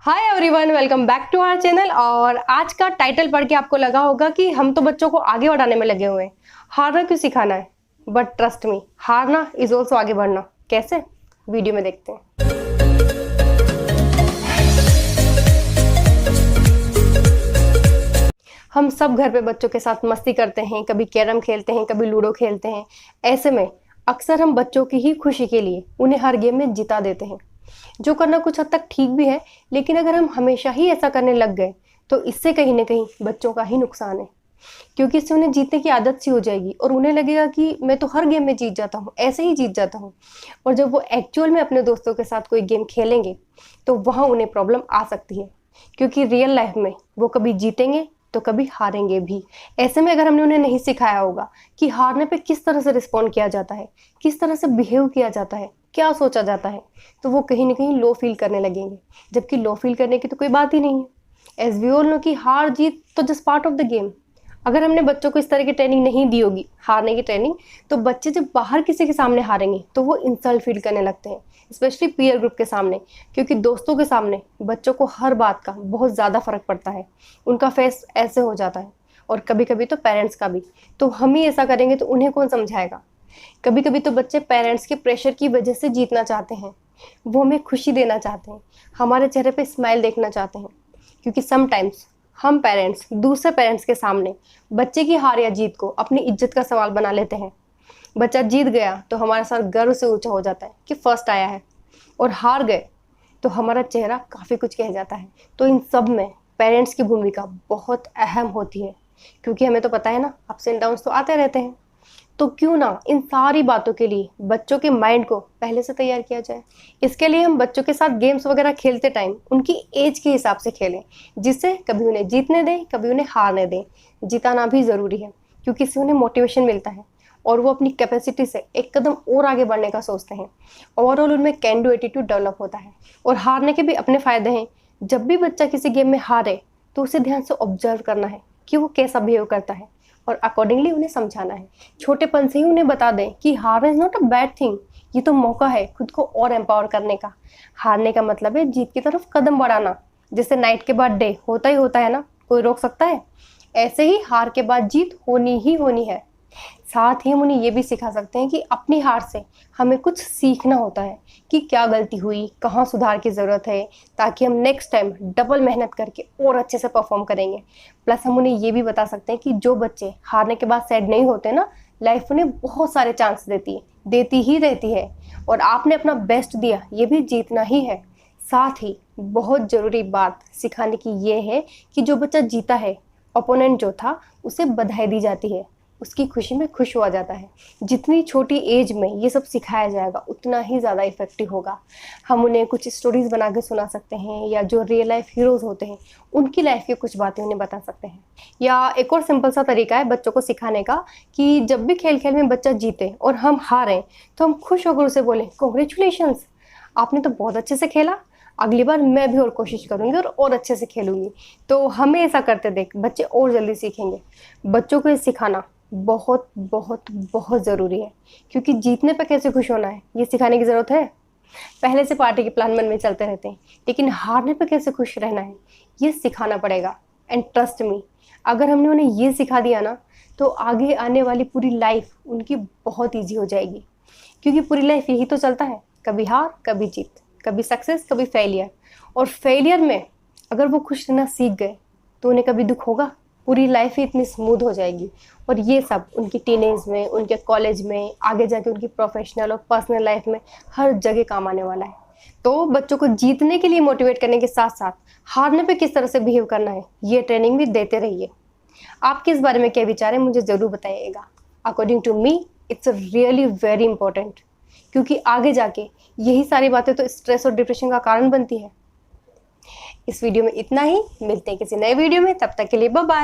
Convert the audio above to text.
Hi everyone, welcome back to our channel. और आज का टाइटल पढ़ के आपको लगा होगा कि हम तो बच्चों को आगे बढ़ाने में लगे हुए हैं, हारना क्यों सिखाना है। बट ट्रस्ट मी, हारना इज ऑल्सो आगे बढ़ना। कैसे, वीडियो में देखते हैं। हम सब घर पे बच्चों के साथ मस्ती करते हैं, कभी कैरम खेलते हैं, कभी लूडो खेलते हैं। ऐसे में अक्सर हम बच्चों की ही खुशी के लिए उन्हें हर गेम में जिता देते हैं, जो करना कुछ हद तक ठीक भी है। लेकिन अगर हम हमेशा ही ऐसा करने लग गए तो इससे कहीं ना कहीं बच्चों का ही नुकसान है, क्योंकि इससे उन्हें जीतने की आदत सी हो जाएगी और उन्हें लगेगा कि मैं तो हर गेम में जीत जाता हूँ, ऐसे ही जीत जाता हूँ। और जब वो एक्चुअल में अपने दोस्तों के साथ कोई गेम खेलेंगे तो वहाँ उन्हें प्रॉब्लम आ सकती है, क्योंकि रियल लाइफ में वो कभी जीतेंगे तो कभी हारेंगे भी। ऐसे में अगर हमने उन्हें नहीं सिखाया होगा कि हारने पे किस तरह से रिस्पॉन्ड किया जाता है, किस तरह से बिहेव किया जाता है, क्या सोचा जाता है, तो वो कहीं ना कहीं लो फील करने लगेंगे। जबकि लो फील करने की तो कोई बात ही नहीं है। एज वी ऑल नो कि हार जीत तो just part of the game. अगर हमने बच्चों को इस तरह की ट्रेनिंग नहीं दी होगी, हारने की ट्रेनिंग, तो बच्चे जब बाहर किसी के सामने हारेंगे तो वो इंसल्ट फील करने लगते हैं, स्पेशली पीयर ग्रुप के सामने। क्योंकि दोस्तों के सामने बच्चों को हर बात का बहुत ज़्यादा फर्क पड़ता है, उनका फेस ऐसे हो जाता है, और कभी कभी तो पेरेंट्स का भी। तो हम ही ऐसा करेंगे तो उन्हें कौन समझाएगा। कभी कभी तो बच्चे पेरेंट्स के प्रेशर की वजह से जीतना चाहते हैं, वो हमें खुशी देना चाहते हैं, हमारे चेहरे पे स्माइल देखना चाहते हैं। क्योंकि समटाइम्स हम पेरेंट्स दूसरे पेरेंट्स के सामने बच्चे की हार या जीत को अपनी इज्जत का सवाल बना लेते हैं। बच्चा जीत गया तो हमारा सर गर्व से ऊंचा हो जाता है कि फर्स्ट आया है, और हार गए तो हमारा चेहरा काफ़ी कुछ कह जाता है। तो इन सब में पेरेंट्स की भूमिका बहुत अहम होती है, क्योंकि हमें तो पता है ना, अप्स एंड डाउन्स तो आते रहते हैं। तो क्यों ना इन सारी बातों के लिए बच्चों के माइंड को पहले से तैयार किया जाए। इसके लिए हम बच्चों के साथ गेम्स वगैरह खेलते टाइम उनकी एज के हिसाब से खेलें, जिससे कभी उन्हें जीतने दें, कभी उन्हें हारने दें। जिताना भी ज़रूरी है, क्योंकि इससे उन्हें मोटिवेशन मिलता है और वो अपनी कैपेसिटी से एक कदम और आगे बढ़ने का सोचते हैं। ओवरऑल उनमें कैन डू एटीट्यूड डेवलप होता है। और हारने के भी अपने फ़ायदे हैं। जब भी बच्चा किसी गेम में हारे तो उसे ध्यान से ऑब्जर्व करना है कि वो कैसा बिहेव करता है, और अकॉर्डिंगली उन्हें समझाना है। छोटेपन से ही उन्हें बता दें कि हार is not a bad thing, ये तो मौका है खुद को और एम्पावर करने का। हारने का मतलब है जीत की तरफ कदम बढ़ाना। जैसे नाइट के बाद डे होता ही होता है ना, कोई रोक सकता है। ऐसे ही हार के बाद जीत होनी ही होनी है। साथ ही हम उन्हें ये भी सिखा सकते हैं कि अपनी हार से हमें कुछ सीखना होता है, कि क्या गलती हुई, कहाँ सुधार की ज़रूरत है, ताकि हम नेक्स्ट टाइम डबल मेहनत करके और अच्छे से परफॉर्म करेंगे। प्लस हम उन्हें ये भी बता सकते हैं कि जो बच्चे हारने के बाद सैड नहीं होते ना, लाइफ उन्हें बहुत सारे चांस देती है, देती ही रहती है। और आपने अपना बेस्ट दिया, ये भी जीतना ही है। साथ ही बहुत ज़रूरी बात सिखाने की ये है कि जो बच्चा जीता है, ओपोनेंट जो था, उसे बधाई दी जाती है, उसकी खुशी में खुश हुआ जाता है। जितनी छोटी एज में ये सब सिखाया जाएगा उतना ही ज़्यादा इफेक्टिव होगा। हम उन्हें कुछ स्टोरीज बना के सुना सकते हैं, या जो रियल लाइफ हीरोज़ होते हैं उनकी लाइफ की कुछ बातें उन्हें बता सकते हैं। या एक और सिंपल सा तरीका है बच्चों को सिखाने का, कि जब भी खेल खेल में बच्चा जीते और हम हारें तो हम खुश होकर उसे बोलें, कॉन्ग्रेचुलेशंस, आपने तो बहुत अच्छे से खेला, अगली बार मैं भी और कोशिश करूंगी और अच्छे से खेलूंगी। तो हमें ऐसा करते देख बच्चे और जल्दी सीखेंगे। बच्चों को ये सिखाना बहुत बहुत बहुत ज़रूरी है, क्योंकि जीतने पर कैसे खुश होना है ये सिखाने की ज़रूरत है। पहले से पार्टी के प्लान मन में चलते रहते हैं, लेकिन हारने पर कैसे खुश रहना है ये सिखाना पड़ेगा। एंड ट्रस्ट मी, अगर हमने उन्हें ये सिखा दिया ना, तो आगे आने वाली पूरी लाइफ उनकी बहुत ईजी हो जाएगी। क्योंकि पूरी लाइफ यही तो चलता है, कभी हार कभी जीत, कभी सक्सेस कभी फेलियर। और फेलियर में अगर वो खुश रहना सीख गए तो उन्हें कभी दुख होगा, पूरी लाइफ ही इतनी स्मूथ हो जाएगी। और ये सब उनकी टीनेज में, उनके कॉलेज में, आगे जाके उनकी प्रोफेशनल और पर्सनल लाइफ में हर जगह काम आने वाला है। तो बच्चों को जीतने के लिए मोटिवेट करने के साथ साथ हारने पे किस तरह से बिहेव करना है ये ट्रेनिंग भी देते रहिए। आपके इस बारे में क्या विचार है मुझे ज़रूर बताइएगा। According to me it's really very important, क्योंकि आगे जाके यही सारी बातें तो स्ट्रेस और डिप्रेशन का कारण बनती है। इस वीडियो में इतना ही, मिलते हैं किसी नए वीडियो में, तब तक के लिए बाय बाय।